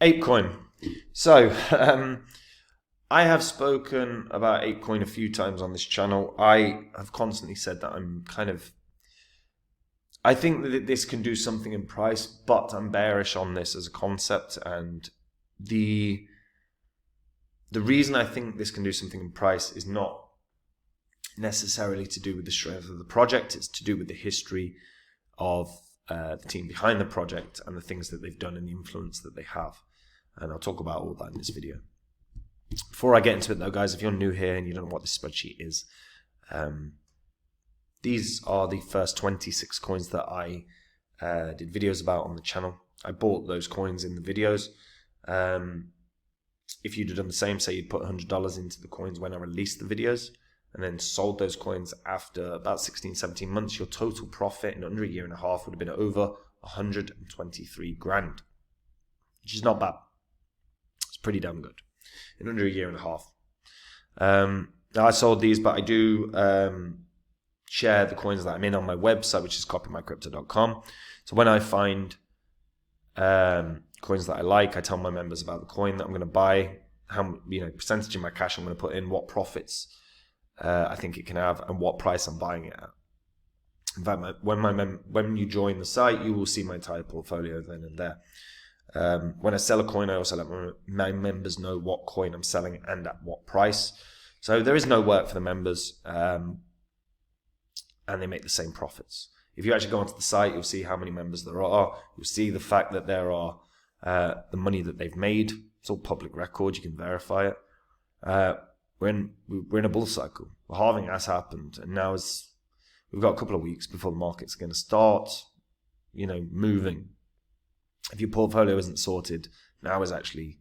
Apecoin. So, I have spoken about Apecoin a few times on this channel. I have constantly said that I think that this can do something in price, but I'm bearish on this as a concept. And the reason I think this can do something in price is not necessarily to do with the strength of the project. It's to do with the history of the team behind the project and the things that they've done and the influence that they have. And I'll talk about all that in this video. Before I get into it though, guys, if you're new here and you don't know what this spreadsheet is, these are the first 26 coins that I did videos about on the channel. I bought those coins in the videos. If you'd have done the same, say you'd put $100 into the coins when I released the videos and then sold those coins after about 16, 17 months, your total profit in under a year and a half would have been over 123 grand, which is not bad. It's pretty damn good in under a year and a half. Now I sold these, but I do share the coins that I'm in on my website, which is copymycrypto.com. So when I find coins that I like, I tell my members about the coin that I'm going to buy, how percentage of my cash I'm going to put in, what profits I think it can have, and what price I'm buying it at. In fact, when you join the site, you will see my entire portfolio then and there. When I sell a coin, I also let my members know what coin I'm selling and at what price. So there is no work for the members, and they make the same profits. If you actually go onto the site, you'll see how many members there are. You'll see the fact that there are the money that they've made. It's all public record. You can verify it. We're in a bull cycle. The halving has happened, and now we've got a couple of weeks before the market's going to start, moving. If your portfolio isn't sorted, now is actually,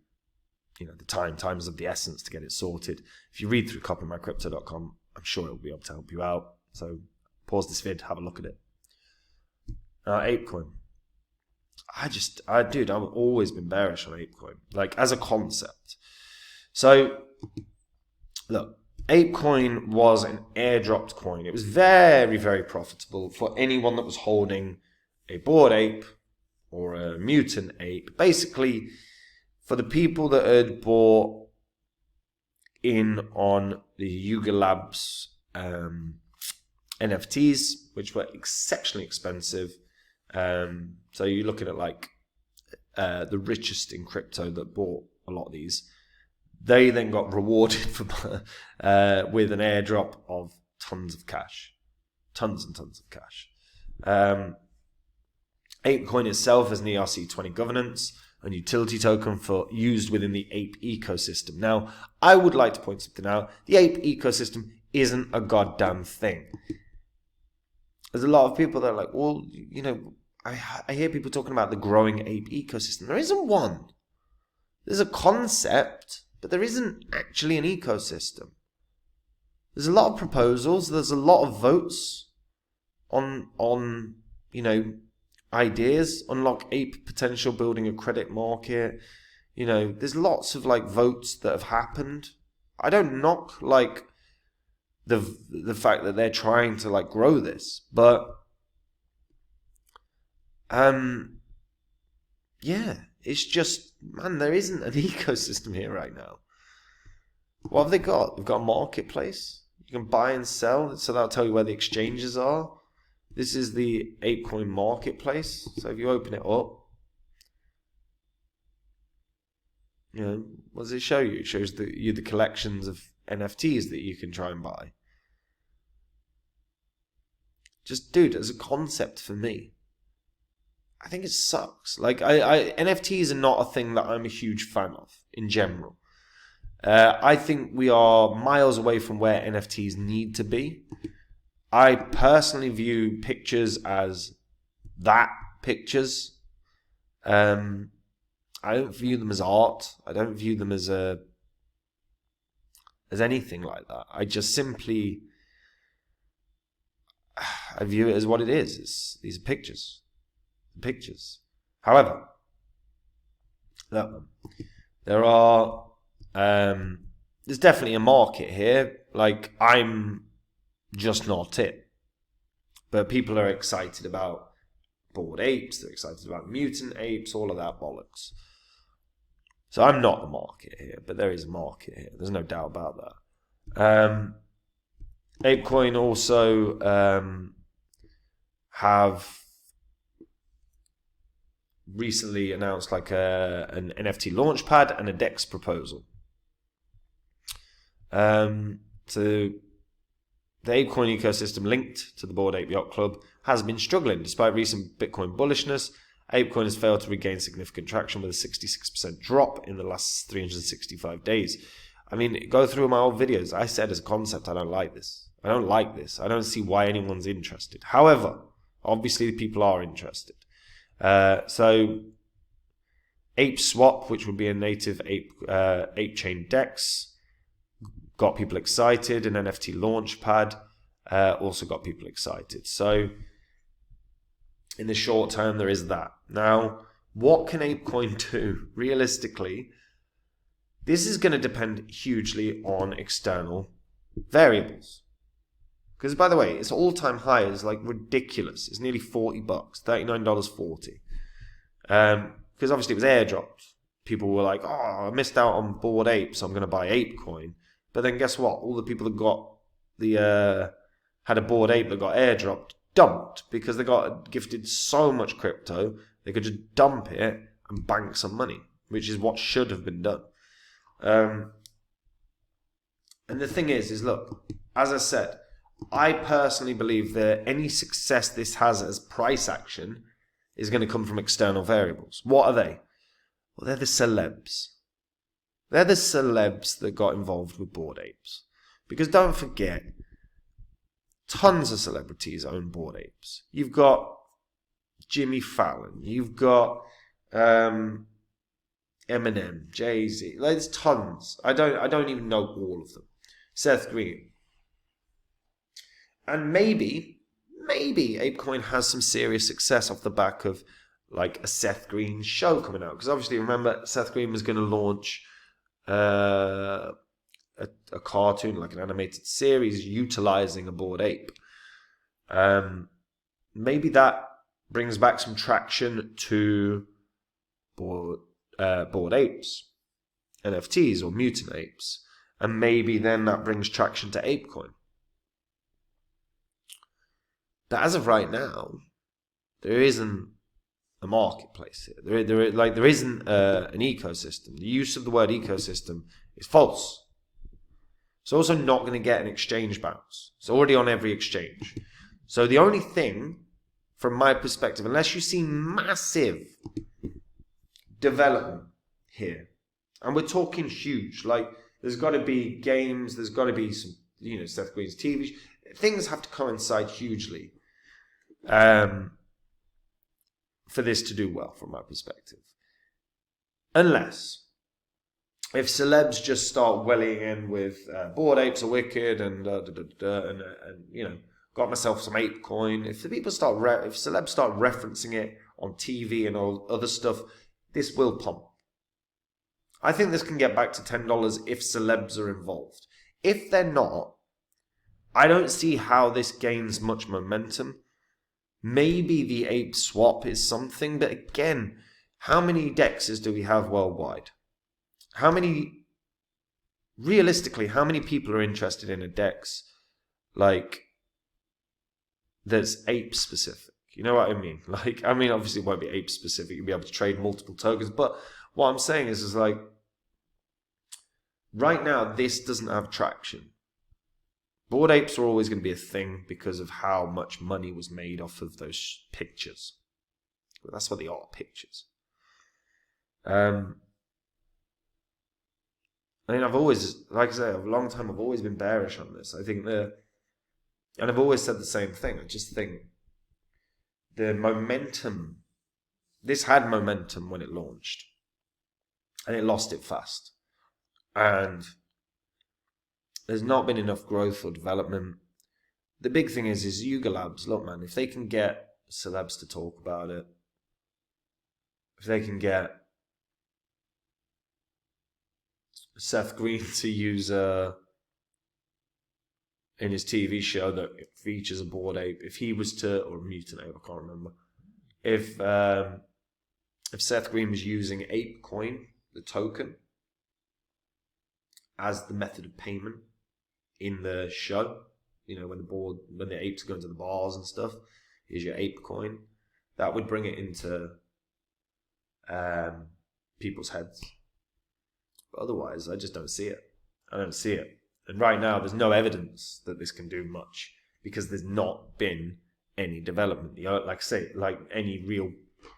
the time is of the essence to get it sorted. If you read through copymycrypto.com, I'm sure it'll be able to help you out. So pause this vid, have a look at it. Apecoin. I've always been bearish on Apecoin, like as a concept. So, look, Apecoin was an airdropped coin. It was very, very profitable for anyone that was holding a Bored Ape or a Mutant Ape. Basically, for the people that had bought in on the Yuga Labs NFTs, which were exceptionally expensive. So you're looking at like the richest in crypto that bought a lot of these. They then got rewarded for with an airdrop of tons of cash. Tons and tons of cash. Apecoin itself is an ERC20 governance and utility token used within the Ape ecosystem. Now, I would like to point something out. The Ape ecosystem isn't a goddamn thing. There's a lot of people that are like, well, I hear people talking about the growing Ape ecosystem. There isn't one. There's a concept, but there isn't actually an ecosystem. There's a lot of proposals. There's a lot of votes on ideas. Unlock Ape potential, building a credit market. There's lots of votes that have happened. I don't knock the fact that they're trying to grow this, but it's just, man, there isn't an ecosystem here right now. What have they got? They've got a marketplace. You can buy and sell, so that'll tell you where the exchanges are. This is the Apecoin marketplace. So if you open it up, what does it show you? It shows you the collections of NFTs that you can try and buy. Just, dude, as a concept for me, I think it sucks. NFTs are not a thing that I'm a huge fan of in general. I think we are miles away from where NFTs need to be. I personally view pictures as pictures. I don't view them as art. I don't view them as anything like that. I just simply, I view it as what it is. These are pictures. However, there are there's definitely a market here. I'm just not it. But people are excited about Bored Apes, they're excited about Mutant Apes, all of that bollocks. So I'm not the market here, but there is a market here. There's no doubt about that. Apecoin also have recently announced like an NFT launchpad and a DEX proposal. So the Apecoin ecosystem linked to the Bored Ape Yacht Club has been struggling. Despite recent Bitcoin bullishness, Apecoin has failed to regain significant traction with a 66% drop in the last 365 days. I mean, go through my old videos. I said as a concept, I don't like this. I don't like this. I don't see why anyone's interested. However, obviously people are interested. So Ape Swap, which would be a native ape chain DEX, got people excited. An NFT launchpad also got people excited. So in the short term, there is that. Now, what can Apecoin do? Realistically, this is going to depend hugely on external variables. Because, by the way, its all-time high is like ridiculous. It's nearly $40, $39.40. Because obviously it was airdropped. People were like, oh, I missed out on Bored Ape, so I'm going to buy Apecoin. But then guess what? All the people that got had a Bored Ape that got airdropped dumped because they got gifted so much crypto they could just dump it and bank some money, which is what should have been done. And the thing is look, as I said, I personally believe that any success this has as price action is going to come from external variables. What are they? Well, they're the celebs. They're the celebs that got involved with Bored Apes. Because don't forget, tons of celebrities own Bored Apes. You've got Jimmy Fallon. You've got Eminem, Jay-Z. There's tons. I don't even know all of them. Seth Green. And maybe Apecoin has some serious success off the back of like a Seth Green show coming out. Because obviously, remember, Seth Green was going to launch a cartoon, like an animated series, utilizing a Bored Ape. Maybe that brings back some traction to Bored Apes, NFTs, or mutant apes. And maybe then that brings traction to Apecoin. But as of right now, there isn't a marketplace here. There isn't an ecosystem. The use of the word ecosystem is false. It's also not going to get an exchange bounce. It's already on every exchange. So the only thing, from my perspective, unless you see massive development here, and we're talking huge, like there's got to be games, there's got to be some, Seth Green's TV, things have to coincide hugely for this to do well, from my perspective. Unless, if celebs just start welling in with Bored Apes are wicked and got myself some Apecoin. If celebs start referencing it on TV and all other stuff, this will pump. I think this can get back to $10 if celebs are involved. If they're not, I don't see how this gains much momentum. Maybe the Ape Swap is something, but again, how many DEXs do we have worldwide? Realistically, how many people are interested in a DEX that's ape specific? You know what I mean? Obviously it won't be ape specific. You'll be able to trade multiple tokens, but what I'm saying is right now this doesn't have traction. Bored Apes are always going to be a thing because of how much money was made off of those pictures. But that's what they are, pictures. I've always, like I say, a long time, I've always been bearish on this. I think and I've always said the same thing. I just think the momentum, this had momentum when it launched, and it lost it fast. And there's not been enough growth or development. The big thing is Yuga Labs. Look, man, if they can get celebs to talk about it, if they can get Seth Green to use in his TV show that features a Bored Ape, if he was to, or a mutant ape, I can't remember, if Seth Green was using Apecoin the token as the method of payment in the show. You know, when the apes are going to the bars and stuff, here's your Apecoin. That would bring it into people's heads. But otherwise, I just don't see it. I don't see it. And right now, there's no evidence that this can do much because there's not been any development. Like I say, like any real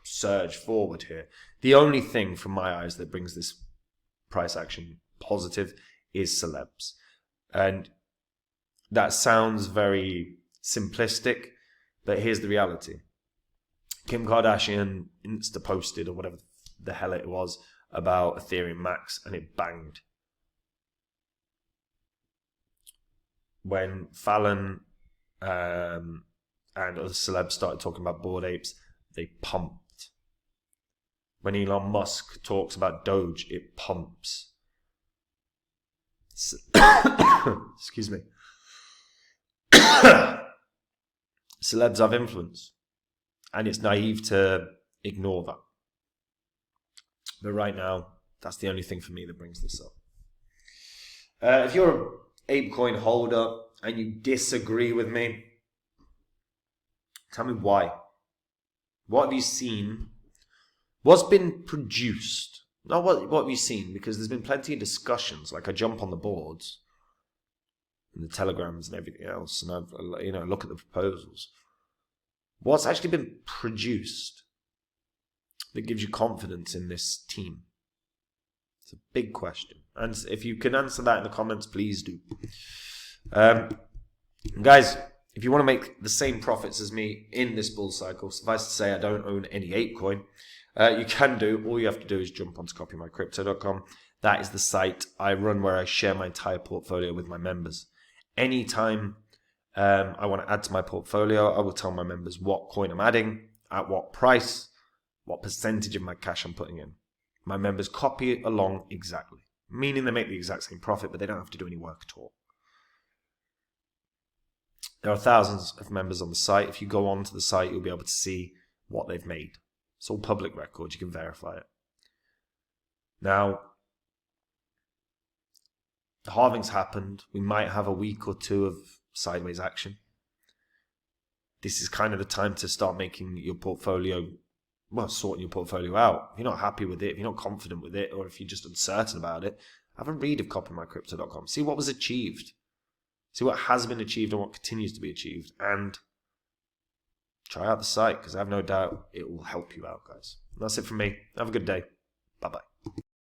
surge forward here. The only thing from my eyes that brings this price action positive is celebs. And that sounds very simplistic, but here's the reality. Kim Kardashian Insta posted, or whatever the hell it was, about Ethereum Max, and it banged. When Fallon and other celebs started talking about Bored Apes, they pumped. When Elon Musk talks about Doge, it pumps. Excuse me. Celebs have influence, and it's naive to ignore that. But right now, that's the only thing for me that brings this up. If you're an Apecoin holder and you disagree with me, tell me why. What have you seen? What's been produced? Not what have you seen, because there's been plenty of discussions. Like I jump on the boards and the telegrams and everything else, and I've look at the proposals. What's actually been produced that gives you confidence in this team? It's a big question, and if you can answer that in the comments, please do. Guys, if you want to make the same profits as me in this bull cycle, suffice to say I don't own any Apecoin. You can do. All you have to do is jump onto copymycrypto.com. That is the site I run where I share my entire portfolio with my members. Anytime I want to add to my portfolio, I will tell my members what coin I'm adding, at what price, what percentage of my cash I'm putting in. My members copy it along exactly, meaning they make the exact same profit, but they don't have to do any work at all. There are thousands of members on the site. If you go onto the site, you'll be able to see what they've made. It's all public record. You can verify it. Now, the halving's happened. We might have a week or two of sideways action. This is kind of the time to start making your portfolio, sorting your portfolio out. If you're not happy with it, if you're not confident with it, or if you're just uncertain about it, have a read of copymycrypto.com. See what was achieved. See what has been achieved and what continues to be achieved. And try out the site, because I have no doubt it will help you out, guys. And that's it from me. Have a good day. Bye-bye.